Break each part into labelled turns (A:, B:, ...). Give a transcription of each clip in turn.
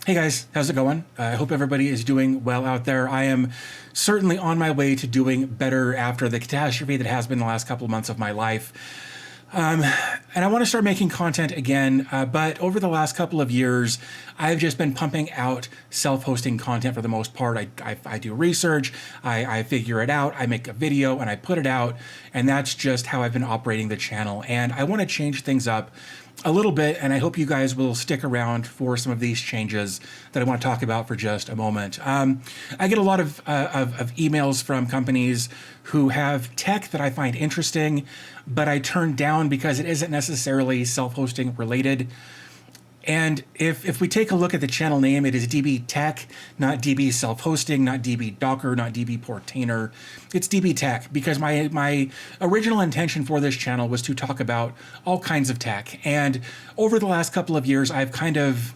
A: Hey guys, how's it going? I hope everybody is doing well out there. I am certainly on my way to doing better after the catastrophe that has been the last couple of months of my life. And I want to start making content again, but over the last couple of years, I've just been pumping out self-hosting content for the most part. I do research, I figure it out, I make a video and I put it out, and that's just how I've been operating the channel. And I want to change things up a little bit, and I hope you guys will stick around for some of these changes that I want to talk about for just a moment. I get a lot of emails from companies who have tech that I find interesting, but I turn down because it isn't necessarily self-hosting related. And if we take a look at the channel name, it is DB Tech, not DB Self-Hosting, not DB Docker, not DB Portainer. It's DB Tech because my original intention for this channel was to talk about all kinds of tech. And over the last couple of years, I've kind of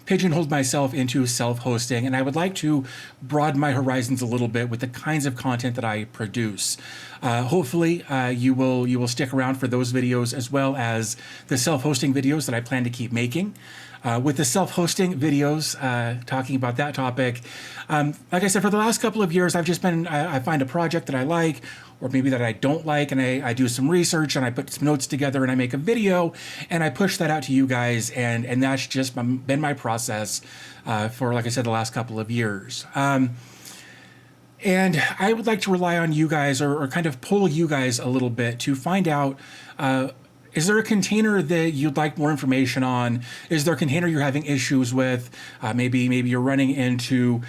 A: pigeonholed myself into self-hosting, and I would like to broaden my horizons a little bit with the kinds of content that I produce. Hopefully, you will stick around for those videos as well as the self-hosting videos that I plan to keep making. With the self-hosting videos, talking about that topic, like I said, for the last couple of years, I've just been, I find a project that I like, or maybe that I don't like, and I do some research and I put some notes together and I make a video and I push that out to you guys, and that's just been my process for, like I said, the last couple of years. And I would like to rely on you guys or kind of pull you guys a little bit to find out, is there a container that you'd like more information on? Is there a container you're having issues with? Maybe you're running into,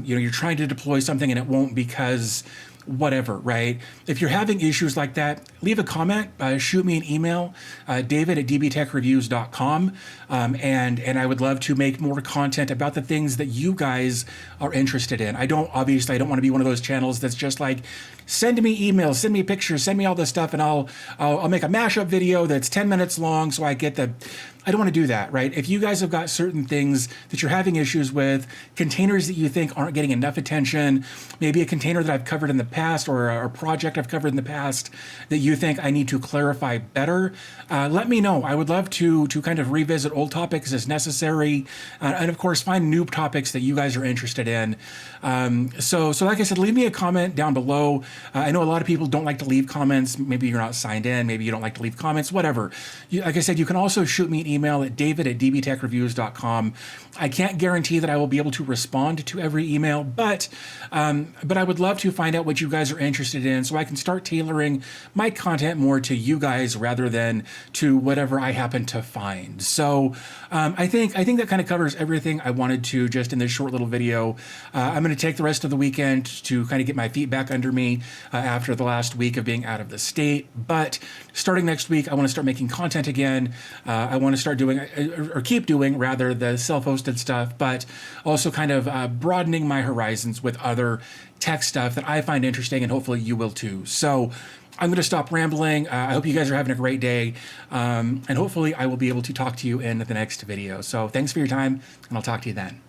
A: you're trying to deploy something and it won't because whatever, right? If you're having issues like that, leave a comment, shoot me an email, david@dbtechreviews.com, and I would love to make more content about the things that you guys are interested in. I don't want to be one of those channels that's just like, send me emails, send me pictures, send me all this stuff, and I'll make a mashup video that's 10 minutes long so I get I don't want to do that, right? If you guys have got certain things that you're having issues with, containers that you think aren't getting enough attention, maybe a container that I've covered in the past or a project I've covered in the past that you think I need to clarify better, let me know. I would love to kind of revisit old topics as necessary, and of course find new topics that you guys are interested in. So like I said, leave me a comment down below. I know a lot of people don't like to leave comments. Maybe you're not signed in. Maybe you don't like to leave comments, whatever. Like I said, you can also shoot me an email at david@dbtechreviews.com. I can't guarantee that I will be able to respond to every email, but I would love to find out what you guys are interested in so I can start tailoring my content more to you guys rather than to whatever I happen to find. So I think that kind of covers everything I wanted to just in this short little video. I'm going to take the rest of the weekend to kind of get my feet back under me after the last week of being out of the state. But starting next week, I want to start making content again. I want to start doing, or keep doing rather, the self-hosted stuff, but also kind of broadening my horizons with other tech stuff that I find interesting, and hopefully you will too. So I'm going to stop rambling. I hope you guys are having a great day, and hopefully I will be able to talk to you in the next video. So thanks for your time, and I'll talk to you then.